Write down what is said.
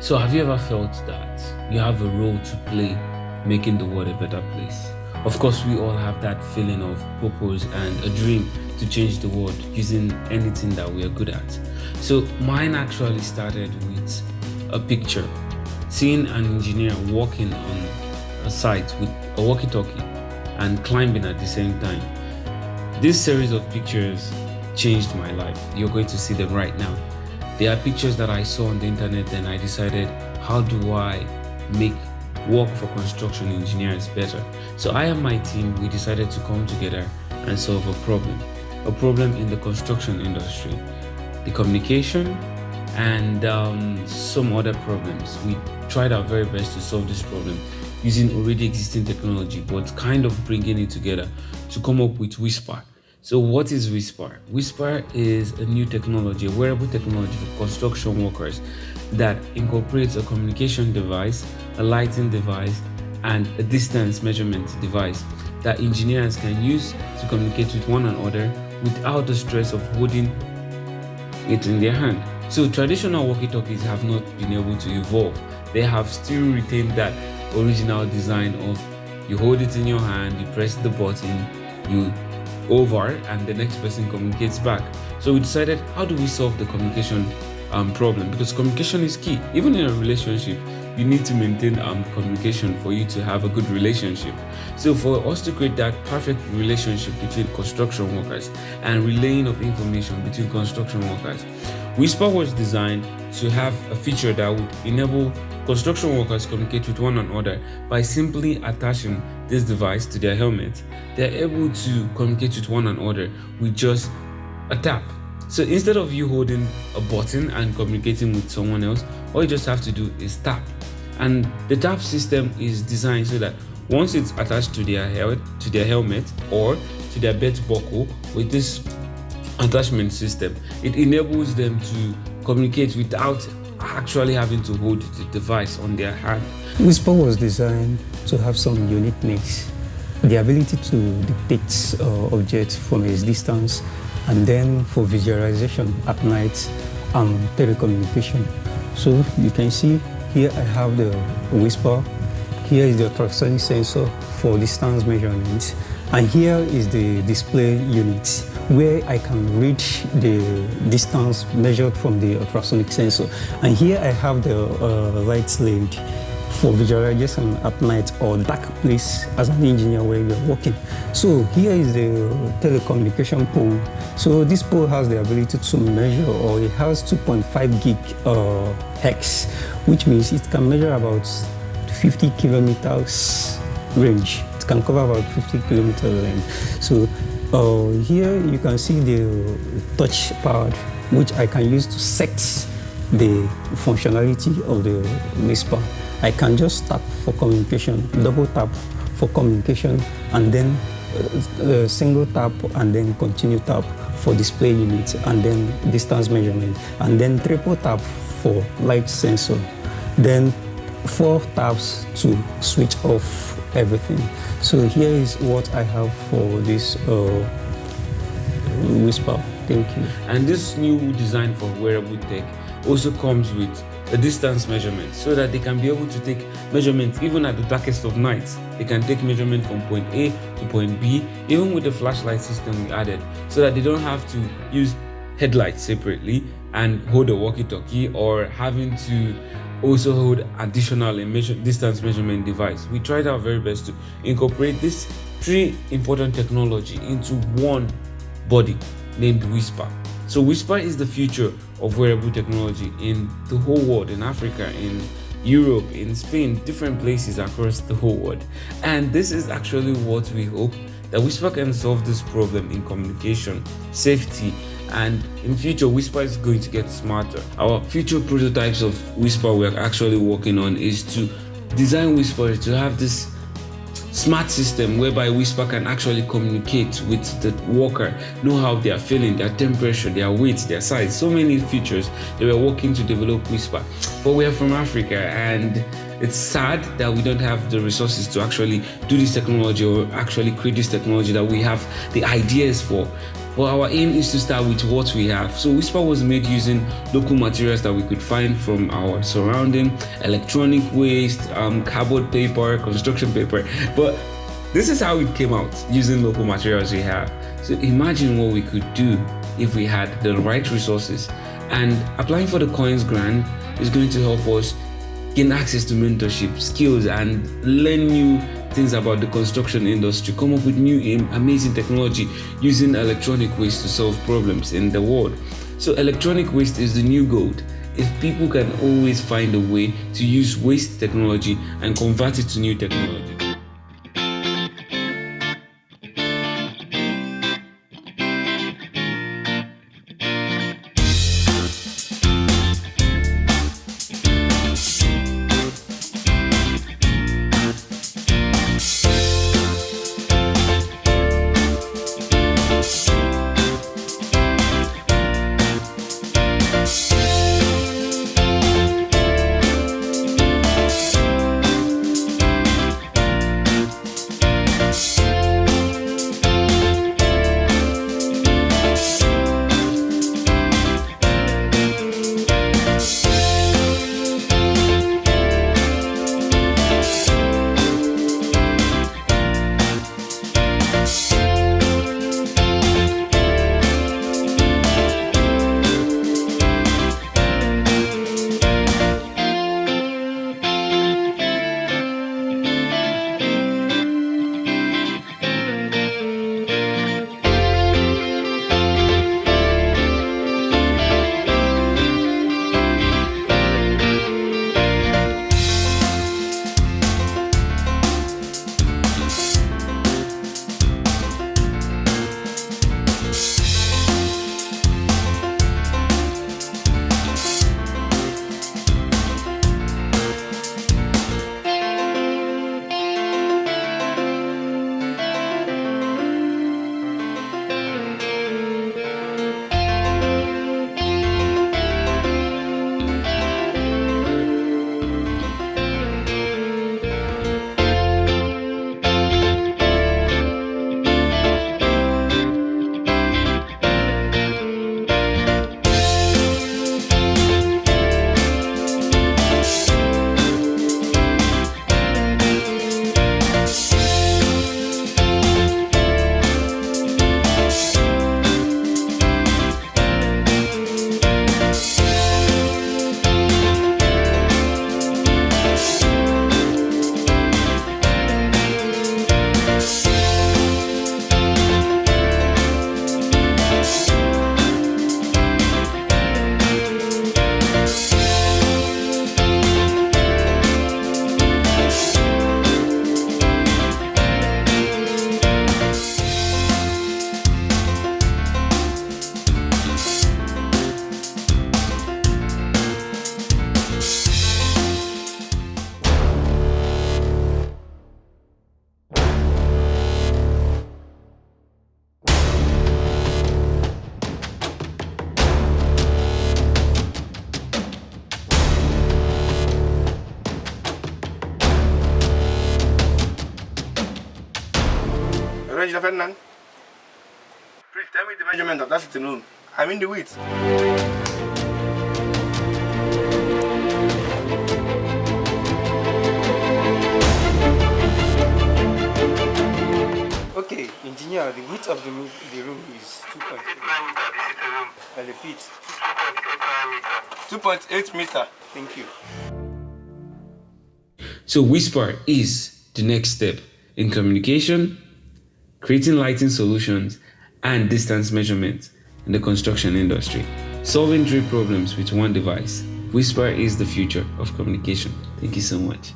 So have you ever felt that you have a role to play making the world a better place? Of course, we all have that feeling of purpose and a dream to change the world using anything that we are good at. So mine actually started with a picture, seeing an engineer working on a site with a walkie-talkie and climbing at the same time. This series of pictures changed my life. You're going to see them right now. There are pictures that I saw on the internet, and I decided, how do I make work for construction engineers better? So I and my team, we decided to come together and solve a problem in the construction industry, the communication, and some other problems. We tried our very best to solve this problem using already existing technology, but kind of bringing it together to come up with Whisper. So what is Whisper? Whisper is a new technology, a wearable technology for construction workers that incorporates a communication device, a lighting device, and a distance measurement device that engineers can use to communicate with one another without the stress of holding it in their hand. So traditional walkie-talkies have not been able to evolve. They have still retained that original design of you hold it in your hand, you press the button, you over, and the next person communicates back. So we decided, how do we solve the communication problem? Because communication is key. Even in a relationship, you need to maintain communication for you to have a good relationship. So for us to create that perfect relationship between construction workers and relaying of information between construction workers, Whisper was designed to have a feature that would enable construction workers communicate with one another by simply attaching this device to their helmet. They're able to communicate with one another with just a tap. So instead of you holding a button and communicating with someone else, all you just have to do is tap. And the tap system is designed so that once it's attached to their helmet or to their belt buckle with this attachment system, it enables them to communicate without actually having to hold the device on their hand. Whisper was designed to have some uniqueness, the ability to detect objects from a distance, and then for visualization at night and telecommunication. So you can see here I have the Whisper, here is the ultrasonic sensor for distance measurement, and here is the display unit where I can read the distance measured from the ultrasonic sensor. And here I have the light LED for visualization at night or dark place as an engineer where you are working. So here is the telecommunication pole. So this pole has the ability to measure, or it has 2.5 gig hex, which means it can measure about 50 kilometers range. It can cover about 50 kilometers range. So here you can see the touch pad, which I can use to set the functionality of the Whisper. I can just tap for communication, double tap for communication, and then single tap and then continue tap for display unit, and then distance measurement, and then triple tap for light sensor, then 4 taps to switch off everything. So here is what I have for this Whisper. Thank you. And this new design for wearable tech also comes with a distance measurement, so that they can be able to take measurements even at the darkest of nights. They can take measurement from point A to point B, even with the flashlight system we added, so that they don't have to use headlights separately and hold a walkie-talkie, or having to also hold additional distance measurement device. We tried our very best to incorporate these 3 important technology into one body named Whisper. So Whisper is the future of wearable technology in the whole world, in Africa, in Europe, in Spain, different places across the whole world. And this is actually what we hope, that Whisper can solve this problem in communication, safety, and in future Whisper is going to get smarter. Our future prototypes of Whisper we're actually working on is to design Whisper to have this smart system whereby Whisper can actually communicate with the worker, know how they are feeling, their temperature, their weight, their size, so many features. They were working to develop Whisper, but we are from Africa, and it's sad that we don't have the resources to actually do this technology, or actually create this technology that we have the ideas for. But our aim is to start with what we have. So Whisper was made using local materials that we could find from our surrounding, electronic waste, cardboard paper, construction paper. But this is how it came out, using local materials we have. So imagine what we could do if we had the right resources. And applying for the Coins grant is going to help us gain access to mentorship, skills, and learn new things about the construction industry, come up with new amazing technology using electronic waste to solve problems in the world. So electronic waste is the new gold. If people can always find a way to use waste technology and convert it to new technology. Regina Ferdinand, please tell me the measurement of that sitting room. I'm in the width. Okay, engineer, the width of the room is 2.8. I repeat, 2.8 meter. Thank you. So Whisper is the next step in communication, creating lighting solutions, and distance measurement in the construction industry. Solving 3 problems with one device. Whisper is the future of communication. Thank you so much.